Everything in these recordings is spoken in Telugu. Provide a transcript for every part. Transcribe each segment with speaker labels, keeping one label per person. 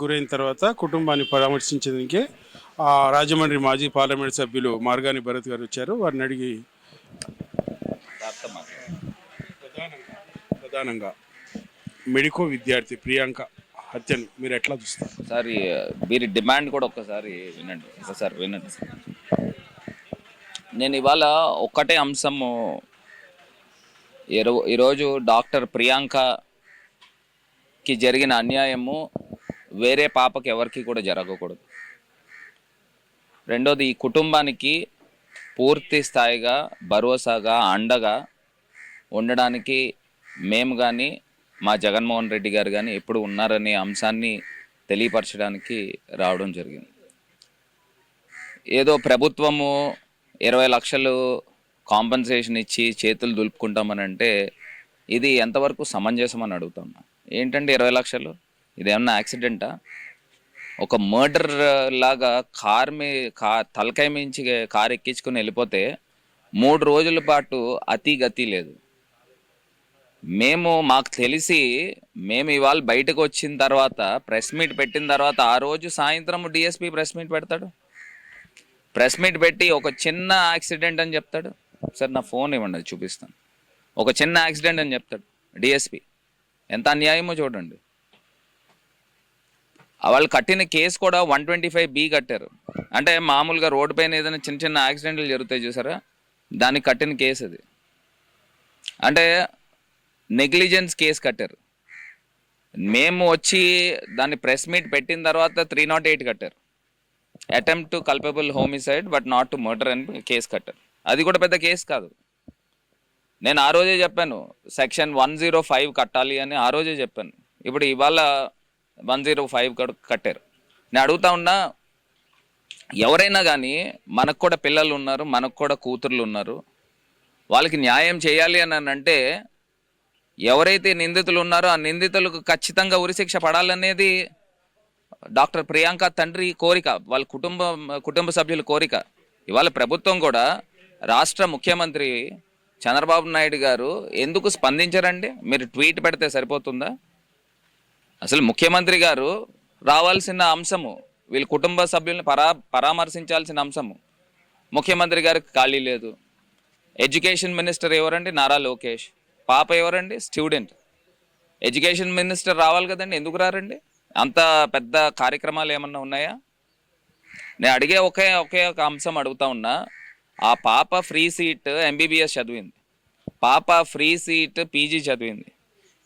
Speaker 1: గురైన తర్వాత కుటుంబాన్ని పరామర్శించడానికి రాజమండ్రి మాజీ పార్లమెంట్ సభ్యులు మార్గాని భరత్ గారు వచ్చారు. వారిని అడిగి ప్రధానంగా మెడికో విద్యార్థి ప్రియాంక హత్యను మీరు ఎట్లా చూస్తారు?
Speaker 2: సార్ వీరి డిమాండ్ కూడా ఒక్కసారి వినండి. నేను ఇవాళ ఒక్కటే అంశము, ఈరోజు డాక్టర్ ప్రియాంకకి జరిగిన అన్యాయము వేరే పాపకి ఎవరికి కూడా జరగకూడదు. రెండోది, ఈ కుటుంబానికి పూర్తి స్థాయిగా భరోసాగా అండగా ఉండడానికి మేము కానీ మా జగన్మోహన్ రెడ్డి గారు కానీ ఎప్పుడు ఉన్నారనే అంశాన్ని తెలియపరచడానికి రావడం జరిగింది. ఏదో ప్రభుత్వము 20 లక్షలు కాంపన్సేషన్ ఇచ్చి చేతులు దులుపుకుంటామని అంటే ఇది ఎంతవరకు సమంజసం అని అడుగుతున్నా. ఏంటంటే 20 లక్షలు, ఇదేమన్నా యాక్సిడెంటా? ఒక మర్డర్ లాగా తలకాయ మించి కారు ఎక్కించుకుని వెళ్ళిపోతే 3 రోజుల పాటు గతి లేదు. మాకు తెలిసి మేము ఇవాళ బయటకు వచ్చిన తర్వాత ప్రెస్ మీట్ పెట్టిన తర్వాత ఆ రోజు సాయంత్రం డిఎస్పీ ప్రెస్ మీట్ పెడతాడు. ప్రెస్ మీట్ పెట్టి ఒక చిన్న యాక్సిడెంట్ అని చెప్తాడు. సార్ నా ఫోన్ ఇవ్వండి, చూపిస్తాను. ఒక చిన్న యాక్సిడెంట్ అని చెప్తాడు డిఎస్పీ. ఎంత అన్యాయమో చూడండి. వాళ్ళు కట్టిన కేసు కూడా 125B కట్టారు. అంటే మామూలుగా రోడ్డు పైన ఏదైనా చిన్న చిన్న యాక్సిడెంట్లు జరుగుతాయి చూసారా, దానికి కట్టిన కేసు అది. అంటే నెగ్లిజెన్స్ కేసు కట్టారు. మేము వచ్చి దాన్ని ప్రెస్ మీట్ పెట్టిన తర్వాత 308 కట్టారు. Attempt to culpable homicide but not to murder అని కేసు కట్టారు. అది కూడా పెద్ద కేసు కాదు. నేను ఆ రోజే చెప్పాను సెక్షన్ 105 కట్టాలి అని ఆ రోజే చెప్పాను. ఇప్పుడు ఇవాళ 105 కట్టారు. నేను అడుగుతా ఉన్నా, ఎవరైనా కానీ మనకు కూడా పిల్లలు ఉన్నారు, మనకు కూడా కూతుర్లు ఉన్నారు, వాళ్ళకి న్యాయం చేయాలి అని అంటే ఎవరైతే నిందితులు ఉన్నారో ఆ నిందితులకు ఖచ్చితంగా ఉరిశిక్ష పడాలనేది డాక్టర్ ప్రియాంక తండ్రి కోరిక, వాళ్ళ కుటుంబ సభ్యుల కోరిక. ఇవాళ ప్రభుత్వం కూడా, రాష్ట్ర ముఖ్యమంత్రి చంద్రబాబు నాయుడు గారు ఎందుకు స్పందించారండి? మీరు ట్వీట్ పెడితే సరిపోతుందా? అసలు ముఖ్యమంత్రి గారు రావాల్సిన అంశము, వీళ్ళ కుటుంబ సభ్యుల్ని పరామర్శించాల్సిన అంశము. ముఖ్యమంత్రి గారికి ఖాళీ లేదు. ఎడ్యుకేషన్ మినిస్టర్ ఎవరండి? నారా లోకేష్. పాప ఎవరండి? స్టూడెంట్. ఎడ్యుకేషన్ మినిస్టర్ రావాలి కదండి, ఎందుకు రారండి? అంత పెద్ద కార్యక్రమాలు ఏమన్నా ఉన్నాయా? నేను అడిగే ఒకే ఒక అంశం అడుగుతా ఉన్నా. ఆ పాప ఫ్రీ సీట్ MBBS చదివింది, పాప ఫ్రీ సీట్ PG చదివింది.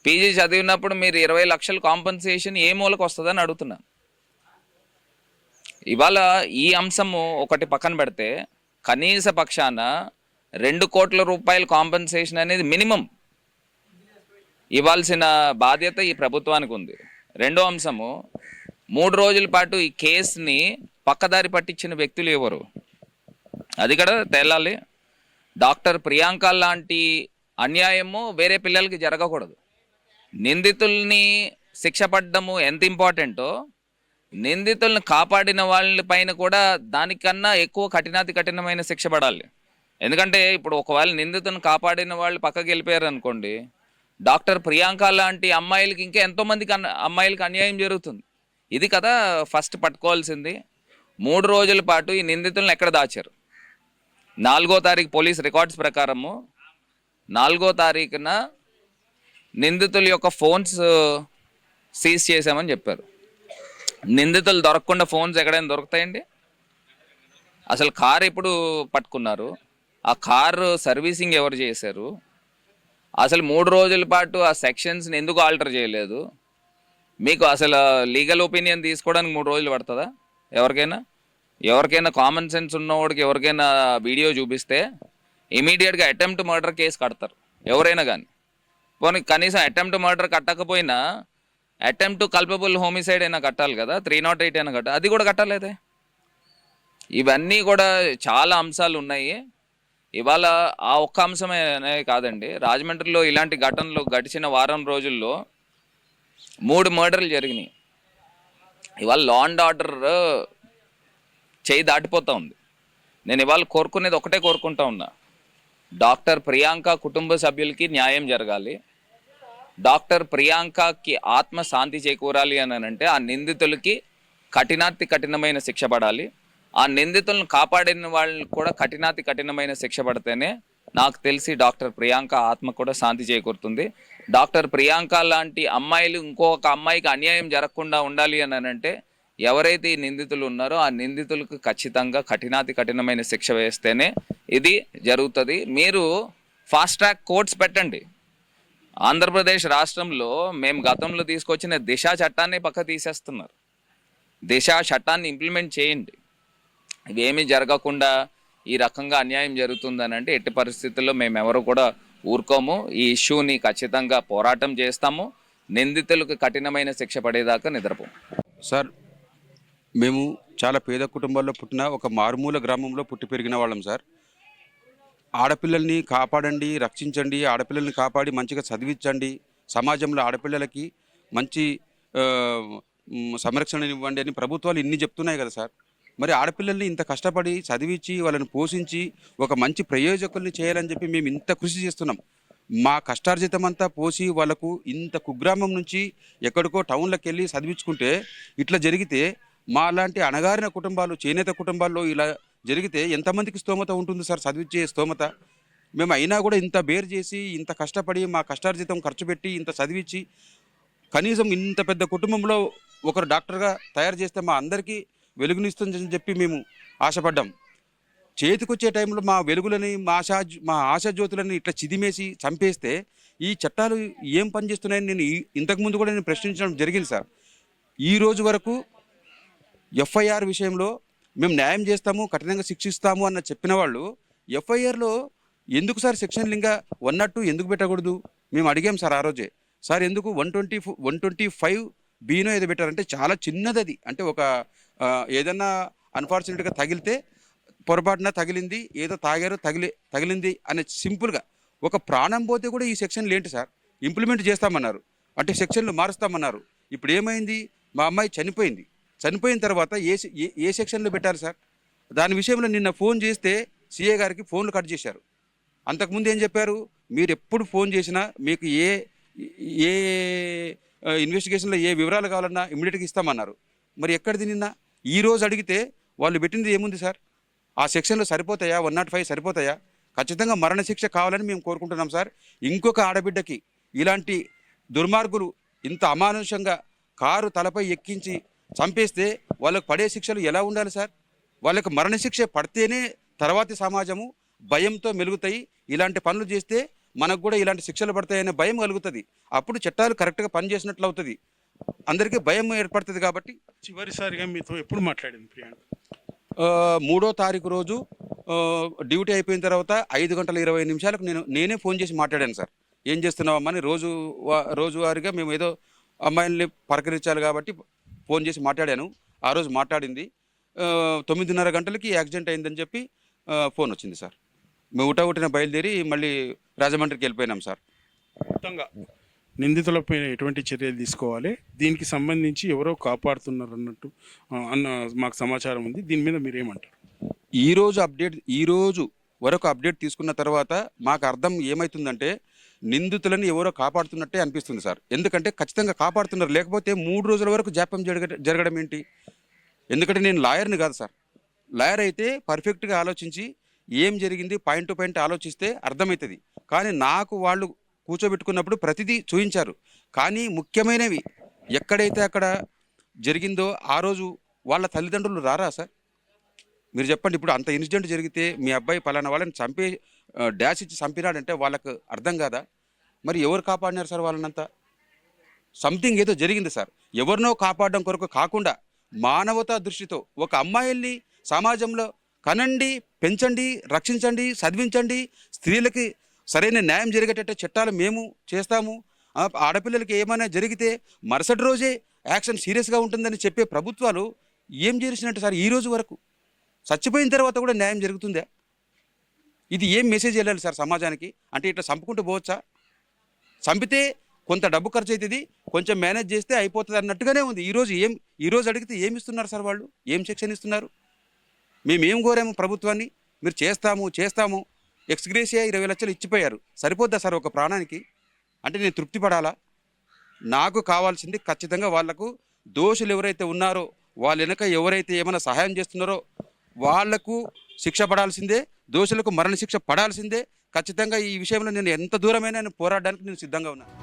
Speaker 2: PG చదివినప్పుడు మీరు 20 లక్షల కాంపన్సేషన్ ఏ మూలకు వస్తుందని అడుగుతున్నా. ఇవాళ ఈ అంశము ఒకటి పక్కన పెడితే కనీస పక్షాన 2 కోట్ల రూపాయల కాంపన్సేషన్ అనేది మినిమం ఇవ్వాల్సిన బాధ్యత ఈ ప్రభుత్వానికి ఉంది. రెండో అంశము, 3 రోజుల పాటు ఈ కేసుని పక్కదారి పట్టించిన వ్యక్తులు ఎవరు? అది కూడా తేలాలి. డాక్టర్ ప్రియాంక లాంటి అన్యాయము వేరే పిల్లలకి జరగకూడదు. నిందితుల్ని శిక్ష పడ్డము ఎంత ఇంపార్టెంటో, నిందితుల్ని కాపాడిన వాళ్ళ పైన కూడా దానికన్నా ఎక్కువ కఠినమైన శిక్ష పడాలి. ఎందుకంటే ఇప్పుడు ఒకవేళ నిందితులను కాపాడిన వాళ్ళు పక్కకి వెళ్ళిపోయారు అనుకోండి, డాక్టర్ ప్రియాంక లాంటి అమ్మాయిలకి ఇంకా ఎంతోమందికి అమ్మాయిలకి అన్యాయం జరుగుతుంది. ఇది కదా ఫస్ట్ పట్టుకోవాల్సింది. 3 రోజుల పాటు ఈ నిందితులను ఎక్కడ దాచారు? 4వ తారీఖు పోలీస్ రికార్డ్స్ ప్రకారము 4వ తారీఖున నిందితుల యొక్క ఫోన్స్ సీజ్ చేశామని చెప్పారు. నిందితులు దొరకకుండా ఫోన్స్ ఎక్కడైనా దొరుకుతాయండి? అసలు కారు ఎప్పుడు పట్టుకున్నారు? ఆ కారు సర్వీసింగ్ ఎవరు చేశారు? అసలు 3 రోజుల పాటు ఆ సెక్షన్స్ని ఎందుకు ఆల్టర్ చేయలేదు? మీకు అసలు లీగల్ ఒపీనియన్ తీసుకోవడానికి 3 రోజులు పడుతుందా? ఎవరికైనా కామన్ సెన్స్ ఉన్నవాడికి ఎవరికైనా వీడియో చూపిస్తే ఇమీడియట్గా అటెంప్ట్ మర్డర్ కేసు కడతారు ఎవరైనా కానీ. పోనీ కనీసం అటెంప్ట్ మర్డర్ కట్టకపోయినా అటెంప్ట్ టు కల్పబుల్ హోమిసైడ్ అయినా కట్టాలి కదా, 308 అయినా కట్టాలి. అది కూడా కట్టలేదే. ఇవన్నీ కూడా చాలా అంశాలు ఉన్నాయి. ఇవాళ ఆ ఒక్క అంశమే కాదండి, రాజమండ్రిలో ఇలాంటి ఘటనలు గడిచిన వారం రోజుల్లో 3 మర్డర్లు జరిగినాయి. ఇవాళ లా అండ్ ఆర్డర్ చేయి దాటిపోతూ ఉంది. నేను ఇవాళ కోరుకునేది ఒకటే కోరుకుంటా ఉన్నా, డాక్టర్ ప్రియాంక కుటుంబ సభ్యులకి న్యాయం జరగాలి. డాక్టర్ ప్రియాంకకి ఆత్మ శాంతి చేకూరాలి అని అంటే ఆ నిందితులకి కఠినాతి కఠినమైన శిక్ష పడాలి. ఆ నిందితులను కాపాడిన వాళ్ళని కూడా కఠినాతి కఠినమైన శిక్ష పడితేనే నాకు తెలిసి డాక్టర్ ప్రియాంక ఆత్మ కూడా శాంతి చేకూరుతుంది. డాక్టర్ ప్రియాంక లాంటి అమ్మాయిలు ఇంకొక అమ్మాయికి అన్యాయం జరగకుండా ఉండాలి అని అంటే ఎవరైతే ఈ నిందితులు ఉన్నారో ఆ నిందితులకు ఖచ్చితంగా కఠినాతి కఠినమైన శిక్ష వేస్తేనే ఇది జరుగుతుంది. మీరు ఫాస్ట్ ట్రాక్ కోర్ట్స్ పెట్టండి. ఆంధ్రప్రదేశ్ రాష్ట్రంలో మేము గతంలో తీసుకొచ్చిన దిశ చట్టాన్ని పక్క తీసేస్తున్నారు. దిశ చట్టాన్ని ఇంప్లిమెంట్ చేయండి. ఇవేమీ జరగకుండా ఈ రకంగా అన్యాయం జరుగుతుందని అంటే ఎట్టి పరిస్థితుల్లో మేము ఎవరు కూడా ఊరుకోము. ఈ ఇష్యూని ఖచ్చితంగా పోరాటం చేస్తాము. నిందితులకు కఠినమైన శిక్ష పడేదాకా నిద్రపోము.
Speaker 3: సార్, మేము చాలా పేద కుటుంబాల్లో పుట్టిన ఒక మారుమూల గ్రామంలో పుట్టి పెరిగిన వాళ్ళం సార్. ఆడపిల్లల్ని కాపాడండి, రక్షించండి, ఆడపిల్లల్ని కాపాడి మంచిగా చదివించండి, సమాజంలో ఆడపిల్లలకి మంచి సంరక్షణ ఇవ్వండి అని ప్రభుత్వాలు ఇన్ని చెప్తున్నాయి కదా సార్. మరి ఆడపిల్లల్ని ఇంత కష్టపడి చదివించి వాళ్ళని పోషించి ఒక మంచి ప్రయోజకుల్ని చేయాలని చెప్పి మేము ఇంత కృషి చేస్తున్నాం. మా కష్టార్జితం అంతా పోసి వాళ్ళకు ఇంత కుగ్రామం నుంచి ఎక్కడికో టౌన్లకు వెళ్ళి చదివించుకుంటే ఇట్లా జరిగితే మా లాంటి అణగారిన కుటుంబాలు, చేనేత కుటుంబాల్లో ఇలా జరిగితే ఎంతమందికి స్తోమత ఉంటుంది సార్, చదివించే స్తోమత? మేము అయినా కూడా ఇంత బేర్ చేసి ఇంత కష్టపడి మా కష్టార్జితం ఖర్చు పెట్టి ఇంత చదివించి కనీసం ఇంత పెద్ద కుటుంబంలో ఒకరు డాక్టర్గా తయారు చేస్తే మా అందరికీ వెలుగునిస్తుందని చెప్పి మేము ఆశపడ్డాం. చేతికొచ్చే టైంలో మా వెలుగులని మా ఆశాజ్యోతులని ఇట్లా చిదిమేసి చంపేస్తే ఈ చట్టాలు ఏం పనిచేస్తున్నాయని నేను ఇంతకుముందు కూడా నేను ప్రశ్నించడం జరిగింది సార్. ఈ రోజు వరకు ఎఫ్ఐఆర్ విషయంలో మేము న్యాయం చేస్తాము, కఠినంగా శిక్షిస్తాము అన్న చెప్పిన వాళ్ళు ఎఫ్ఐఆర్లో ఎందుకు సార్ సెక్షన్లు ఇంకా 102 ఎందుకు పెట్టకూడదు? మేము అడిగాం సార్ ఆ రోజే. సార్ ఎందుకు 125 బీనో ఏదో పెట్టారంటే చాలా చిన్నది అది. అంటే ఒక ఏదన్నా అన్ఫార్చునేట్గా తగిలితే పొరపాటున తగిలింది, ఏదో తాగారో తగిలింది అనే సింపుల్గా. ఒక ప్రాణం పోతే కూడా ఈ సెక్షన్లు ఏంటి సార్, ఇంప్లిమెంట్ చేస్తామన్నారు, అంటే సెక్షన్లు మారుస్తామన్నారు. ఇప్పుడు ఏమైంది? మా అమ్మాయి చనిపోయిన తర్వాత ఏ సెక్షన్లో పెట్టారు సార్? దాని విషయంలో నిన్న ఫోన్ చేస్తే సిఏ గారికి ఫోన్లు కట్ చేశారు. అంతకుముందు ఏం చెప్పారు? మీరు ఎప్పుడు ఫోన్ చేసినా మీకు ఏ ఇన్వెస్టిగేషన్లో ఏ వివరాలు కావాలన్నా ఇమ్మీడియట్గా ఇస్తామన్నారు. మరి ఎక్కడిది నిన్న? ఈ రోజు అడిగితే వాళ్ళు పెట్టింది ఏముంది సార్? ఆ సెక్షన్లు సరిపోతాయా? 105 సరిపోతాయా? ఖచ్చితంగా మరణశిక్ష కావాలని మేము కోరుకుంటున్నాం సార్. ఇంకొక ఆడబిడ్డకి ఇలాంటి దుర్మార్గులు ఇంత అమానుషంగా కారు తలపై ఎక్కించి చంపేస్తే వాళ్ళకు పడే శిక్షలు ఎలా ఉండాలి సార్? వాళ్ళకు మరణశిక్ష పడితేనే తర్వాతి సమాజము భయంతో మెలుగుతాయి. ఇలాంటి పనులు చేస్తే మనకు కూడా ఇలాంటి శిక్షలు పడతాయనే భయం కలుగుతుంది. అప్పుడు చట్టాలు కరెక్ట్గా పనిచేసినట్లు అవుతుంది, అందరికీ భయం ఏర్పడుతుంది. కాబట్టి
Speaker 1: చివరిసారిగా మీతో ఎప్పుడు మాట్లాడింది ప్రియాంక?
Speaker 3: 3వ తారీఖు రోజు డ్యూటీ అయిపోయిన తర్వాత 5:20 నేనే ఫోన్ చేసి మాట్లాడాను సార్. ఏం చేస్తున్నావమ్మా అని రోజువారీగా మేము ఏదో అమ్మాయిల్ని పలకరించాలి కాబట్టి ఫోన్ చేసి మాట్లాడాను. ఆ రోజు మాట్లాడింది. 9:30 గంటలకి యాక్సిడెంట్ అయిందని చెప్పి ఫోన్ వచ్చింది సార్. మేము ఉటా బయలుదేరి మళ్ళీ రాజమండ్రికి వెళ్ళిపోయినాం సార్.
Speaker 1: మొత్తంగా నిందితులపై ఎటువంటి చర్యలు తీసుకోవాలి, దీనికి సంబంధించి ఎవరో కాపాడుతున్నారు అన్నట్టు అన్న మాకు సమాచారం ఉంది. దీని మీద మీరేమంటారు?
Speaker 3: ఈ రోజు వరకు అప్డేట్ తీసుకున్న తర్వాత మాకు అర్థం ఏమవుతుందంటే నిందితులను ఎవరో కాపాడుతున్నట్టే అనిపిస్తుంది సార్. ఎందుకంటే ఖచ్చితంగా కాపాడుతున్నారు, లేకపోతే 3 రోజుల వరకు జాప్యం జరగడం ఏంటి? ఎందుకంటే నేను లాయర్ని కాదు సార్. లాయర్ అయితే పర్ఫెక్ట్గా ఆలోచించి ఏం జరిగింది పాయింట్ టు పాయింట్ ఆలోచిస్తే అర్థమవుతుంది. కానీ నాకు వాళ్ళు కూర్చోబెట్టుకున్నప్పుడు ప్రతిదీ చూయించారు. కానీ ముఖ్యమైనవి ఎక్కడైతే అక్కడ జరిగిందో ఆ రోజు వాళ్ళ తల్లిదండ్రులు రారా సార్? మీరు చెప్పండి. ఇప్పుడు అంత ఇన్సిడెంట్ జరిగితే మీ అబ్బాయి పలానా వాళ్ళని డాష్ ఇచ్చి చంపినాడంటే వాళ్ళకు అర్థం కాదా? మరి ఎవరు కాపాడినారు సార్ వాళ్ళనంతా? సంథింగ్ ఏదో జరిగింది సార్. ఎవరినో కాపాడడం కొరకు కాకుండా మానవతా దృష్టితో ఒక అమ్మాయిల్ని సమాజంలో కనండి, పెంచండి, రక్షించండి, చదివించండి, స్త్రీలకి సరైన న్యాయం జరిగేటట్టు చట్టాలు మేము చేస్తాము, ఆడపిల్లలకి ఏమైనా జరిగితే మరుసటి రోజే యాక్షన్ సీరియస్గా ఉంటుందని చెప్పే ప్రభుత్వాలు ఏం చేసినట్టు సార్? ఈ రోజు వరకు చచ్చిపోయిన తర్వాత కూడా న్యాయం జరుగుతుందా? ఇది ఏం మెసేజ్ వెళ్ళాలి సార్ సమాజానికి? అంటే ఇట్లా చంపుకుంటూ పోవచ్చా? చంపితే కొంత డబ్బు ఖర్చు అవుతుంది, కొంచెం మేనేజ్ చేస్తే అయిపోతుంది అన్నట్టుగానే ఉంది. ఈ రోజు అడిగితే ఏమి ఇస్తున్నారు సార్? వాళ్ళు ఏం శిక్షణ ఇస్తున్నారు? మేమేం కోరాము ప్రభుత్వాన్ని? మీరు చేస్తాము ఎక్స్గ్రేషియా 20 లక్షలు ఇచ్చిపోయారు, సరిపోద్దా సార్ ఒక ప్రాణానికి? అంటే నేను తృప్తి పడాలా? నాకు కావాల్సింది ఖచ్చితంగా వాళ్లకు దోషులు ఎవరైతే ఉన్నారో వాళ్ళ వెనక ఎవరైతే ఏమైనా సహాయం చేస్తున్నారో వాళ్లకు శిక్ష పడాల్సిందే, దోషులకు మరణ శిక్ష పడాల్సిందే. ఖచ్చితంగా ఈ విషయంలో నేను ఎంత దూరమైనా నేను పోరాడడానికి నేను సిద్ధంగా ఉన్నాను.